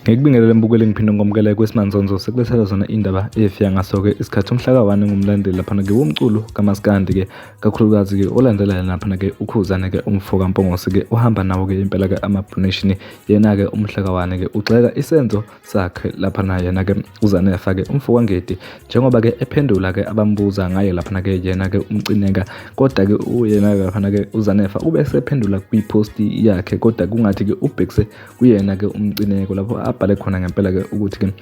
Ngikubingelele mbukeli ngiphinde ngomkele kwesimanzonzo sekulethela zona indaba efika ngaso-ke isikhathi umhlaka wani ngumlandeli laphana-ke womculo kaMaskandi-ke kakhulukazi-ke olandela laphana-ke uKhuzani-ke umfo kaMpongose-ke uhamba nawo-ke impela-ke ama-donation yena-ke umhlaka wani-ke ugxeka isenzo sakhe laphana yena-ke uZanefa-ke umfo kaNgedi njengoba-ke ephendula-ke abambuza ngaye laphana-ke yena-ke umcineka kodwa-ke uyena-ke laphana-ke uZanefa ube sephendula kwiposti yakhe kodwa kungathi-ke ubhekise kuyena-ke umcineko lapho abhale khona ngempela-ke ukuthi-ke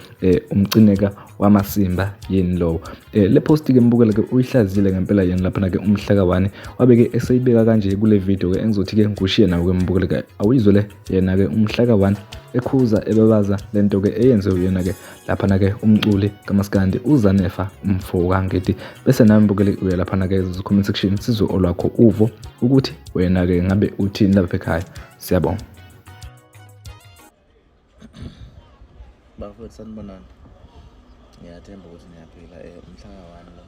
umcineka wamasimba yini lowo. Le post-ke mbukele-ke uyihlazile ngempela yena laphana-ke umhlaka wani wabe-ke eseyibeka kanje kule video-ke engizothi-ke ngikushiye nawo-ke mbukele-ke awuyizwe le yena-ke umhlaka wani ekhuza ebabaza lento-ke eyenziwe yena-ke laphana-ke umculi kaMaskandi uZanefa umfo kaNgedi bese nawe mbukele uye laphana-ke comment section sizwe olwakho uvo ukuthi wena-ke ngabe uthini lapha ekhaya. Siyabonga. Bafowethu sanibonani, ngiyathemba ukuthi niyaphila. Umhlaka wani lo,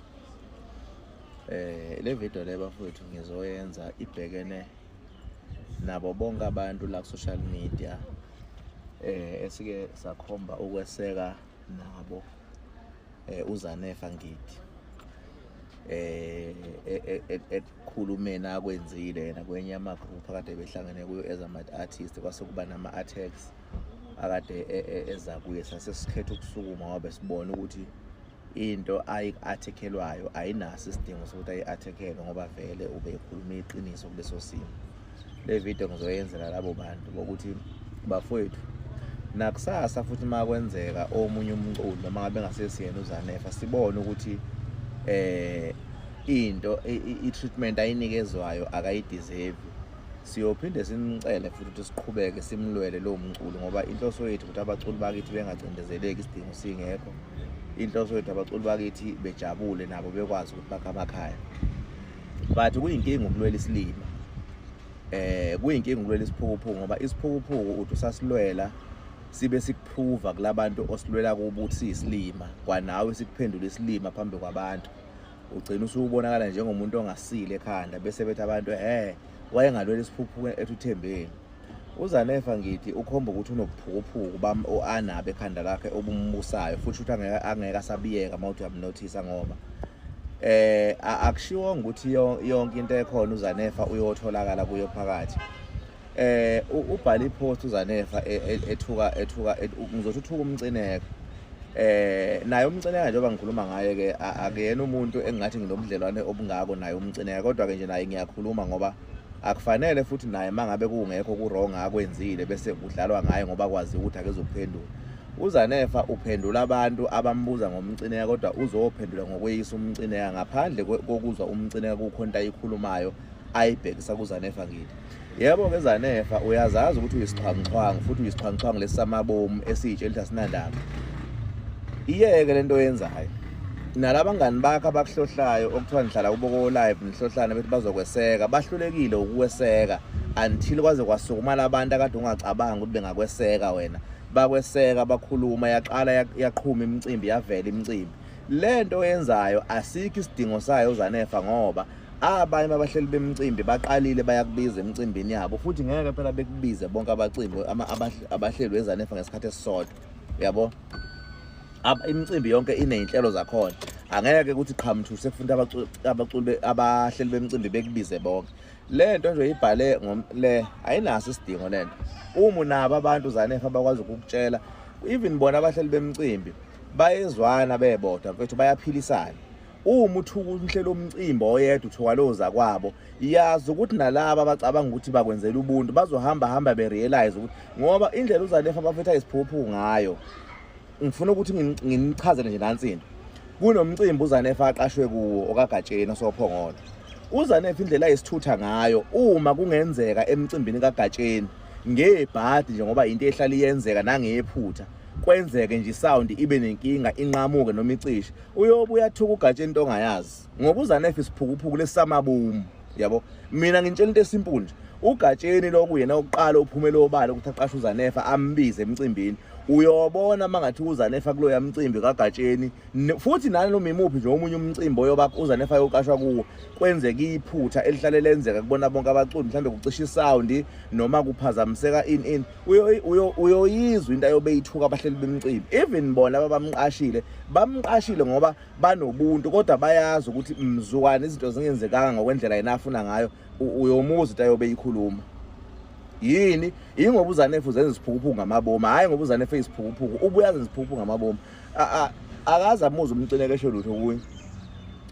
le video le bafowethu ngizoyenza ibhekene nabo bonke abantu la ku-social media esike sakhomba ukweseka nabo uZanefa Ngidi ekukhulumeni akwenzile yena kwenye ama-group akade behlangene kuyo as ama-artist kwase kuba nama-attacks akade eza kuye sasesikhetha ukusukuma ngoba sibona ukuthi into ayi-athekhelwayo ayinaso isidingo sokuthi ayi-athekhelwe ngoba vele ube ekhuluma iqiniso kuleso simo. Le video ngizoyenzela labo bantu bokuthi bafowethu nakusasa futhi makwenzeka omunye umculi noma ngabe ngasesiyena uZanefa sibone ukuthi into i-treatment ayinikezwayo akayideserve, siyophinde simcele futhi ukuthi siqhubeke simlwele lo mculi ngoba inhloso yethu ukuthi abaculi bakithi bengacindezeleki isidingo singekho. Inhloso yethu abaculi bakithi bejabule nabo bekwazi ukuthi bakhe amakhaya. But kuyinkinga ukulwela isilima, kuyinkinga ukulwela isiphukuphuku ngoba isiphukuphuku uthi usasilwela sibe sikuprova kulabantu osilwela kubo ukuthi siyisilima kwanawe sikuphendula isilima phambi kwabantu, ugcina usubonakala njengomuntu ongasile ekhanda bese bethi abantu wayengalwela isiphukuphuku eThembeni. uZanefa Ngidi ukhomba ukuthi unobuphukuphuku anabe ekhanda lakhe obumbusayo futhi ukuthi angeke asabiyeka mawuthi uyamnothisa ngoba akushiwo ukuthi yonke into ekhona uZanefa uyotholakala kuyo phakathi. Ubhale ipost uZanefa ethuka ngizothi uthuka umcineko. Naye umcineka njengoba ngikhuluma ngaye-ke akuyena umuntu engingathi nginobudlelwane obungako naye umcineka, kodwa-ke nje naye ngiyakhuluma ngoba akufanele futhi naye mangabe kungekho ku-wrong akwenzile bese kudlalwa ngaye ngoba kwazi ukuthi akezophendula. uZanefa uphendula abantu abambuza ngomcineka kodwa uzophendula ngokweyisa umcineka ngaphandle kokuzwa umcineka kukhonto ayikhulumayo ayibhekisa kuZanefa Ngidi. Yebo-ke Zanefa uyazazi ukuthi uyisixhwanguxhwangu futhi uyisixhwanguxhwangu lesamabomu esiyitshela ukuthi asinandaba. Iyeke lento yenzayo nalabangani bakhe abakuhlohlayo okuthiwa nihlala kubo live nihlohlana bethi bazokweseka bahlulekile ukukweseka until kwaze kwasukuma labantu akade ungacabanga ukuthi bengakweseka wena bakweseka bakhuluma yaqala yaqhuma imicimbi yavela imicimbi. Lento yenzayo asikho isidingo sayo uZanefa ngoba abanye abahleli bemicimbi baqalile bayakubiza emicimbini yabo futhi ngeke phela bekubize bonke abacimbi abahleli weZanefa ngesikhathi esisodwa, yabo. Imicimbi yonke iney'nhlelo zakhona, angeke ukuthi qhamthu sekufunda abaculi abahleli bemicimbi bekubize bonke. Lento nje ibhale le ayinaso isidingo lento. Uma nabo abantu uZanefa bakwazi ukukutshela even bona abahleli bemicimbi bayezwana bebodwa mfethu bayaphilisana. Uma uthuka umhlelo omcimbi oyedwa uthuka loza kwabo, yazi ukuthi nalabo abacabanga ukuthi bakwenzela ubuntu bazohamba berealize ukuthi ngoba indlela uZanefa bafetha isiphuphu ngayo. Ngifuna ukuthi nginichazele nje nansi into. Kunomcimbi uZanefa aqashwe kuwo okaGatsheni osophongolo. uZanefa indlela ayisithutha ngayo uma kungenzeka emcimbini kaGatsheni ngebhadi nje ngoba into ehlala iyenzeka nangephutha kwenzeke nje isound ibe nenkinga inqamuke noma icishe, uyobuya thuka uGatsheni into ongayazi ngoba uZanefa isiphukuphuku lesamabomu, yabo. Mina ngintshela into esimple nje, uGatsheni lokuyena oqala uphumela obala ukuthi aqashe uZanefa ambize emcimbini uyobona mangathi uZanefa kulo yamcimbi kaGatsheni futhi nani noma imuphi nje omunye umcimbi oyoba uZanefa yoqashwa kuwo kwenzeka iphutha elihlale lenzeka kubona bonke abaculi mhlambe kucisha isound noma kuphazamiseka in uyoyizwa into ayobe yithuka abahleli bemcimbi even bona bamqashile ngoba banobuntu kodwa bayazi ukuthi mzukwane izinto zingenzekanga ngokwendlela yena afuna ngayo uyomuza into ayobe yikhuluma yini ingoba uZanefa uzenza isiphukuphuku ngamabomu hayi ngoba uZanefa isiphukuphuku ubuyazi isiphukuphuku ngamabomu akaze amuza umcineke esho lutho kuye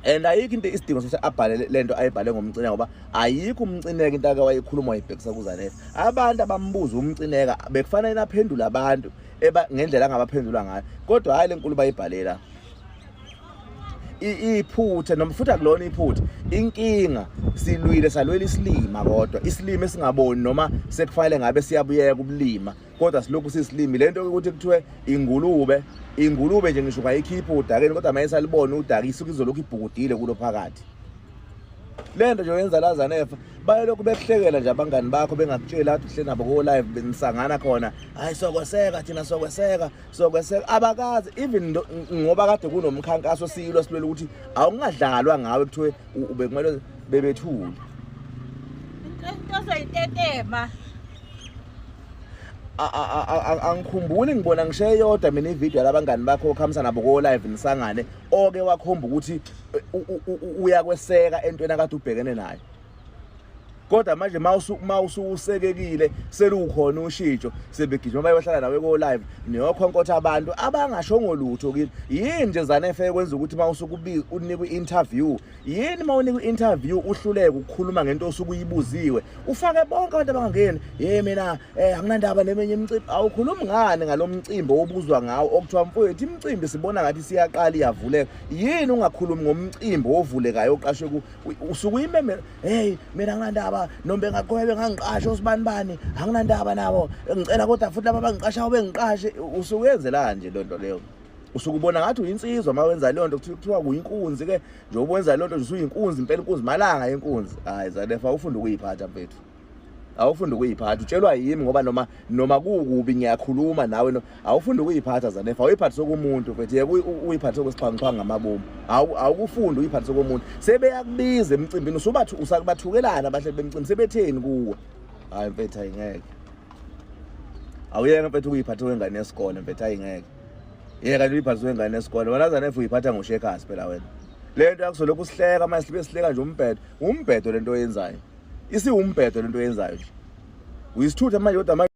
and ayikho into isidingo sokuthi abhale lento ayibhale ngomcineka ngoba ayikho umcineka into ake wayikhuluma wayibhekisa kuZanefa abantu abambuza umcineka bekufanele aphendule abantu ngendlela angabaphendula ngayo kodwa hayi lenkulu bayibhalela iphutha noma futhi akulona iphutha inkinga salwela isilima kodwa isilima esingaboni noma sekufanele ngabe siyabuyeka ubulima kodwa silokhu sisilimi lento ukuthi kuthiwe ingulube nje ngisho kwayikhipha udakeni kodwa mayesa libone udaki isuke izolokhu ibhukudile kulo phakathi lento nje yenza la Zanefa bayelokhu bekuhlekela nje abangani bakho bengakutshela athi uhle nabo ko live benisangana khona hayi sokweseka thina sokweseka abakazi even ngoba kade kunomkhankaso siyilo silela ukuthi awungadlalwa ngawe kuthiwe ubekumele bebethule into soyitetema angikhumbuli ngibona ngishe yodwa mina ivideo labangani bakho okhamisa nabo ko live nisangane oke wakhomba ukuthi uyakweseka entweni akade ubhekene nayo kodwa manje mawususekekile selukhona ushintsho sebegijima bayohlala nawe ko live niyokhonkotha abantu abangashongo lutho kini yini nje Zanefa ekwenza ukuthi mawusukubiza unikwe interview yini mawunikwe interview uhluleke ukukhuluma ngento osukuyibuziwe ufake bonke abantu abangangeni mina anginandaba nemenye imicimbi awukhulumi ngane ngalomcimbi obuzwa ngawo okuthiwa mfowethu imicimbi sibona ngathi siyaqala iyavuleka yini ungakhulumi ngomcimbi ovulekayo oqashwe usukuyimeme mina anginandaba nombe ngakhwebe ngangiqasha usibanibani anginandaba nabo ngicela kodwa futhi laba bangiqashayo bengiqashe usukwenzela nje lonto leyo usukubona ngathi uyinsizwa mawenza leyo nto kuthiwa kuyinkunzi ke nje ubwenza leyo nto nje usuyinkunzi impela inkunzi malanga yenkunzi hayi Zanefa ufunda ukuyiphatha mfethu awufunda ukuyiphatha utshelwa yimi ngoba noma kukubi ngiyakhuluma nawe awufunda ukuyiphatha Zanefa awuyiphatha sokumuntu mfethu yeke uyiphatha sokusiphangiphanga ngamabomu awukufunda uyiphatha sokumuntu sebeyakubiza emcimbini usakubathukelana abahleli bemcimbi sebetheni kuwe hayi mfethu ayingeke awuyeke mfethu ukuyiphatha wengane yesikole mfethu ayingeke yeka nje uyiphatha wengane yesikole wena Zanefa uyiphatha ngoshekasi phela wena lento yakusolokhu usihleka manje sibe sihleka nje umbhedo lento oyenzayo isiwumbhedo lento oyenzayo nje uyisithutha manje kodwa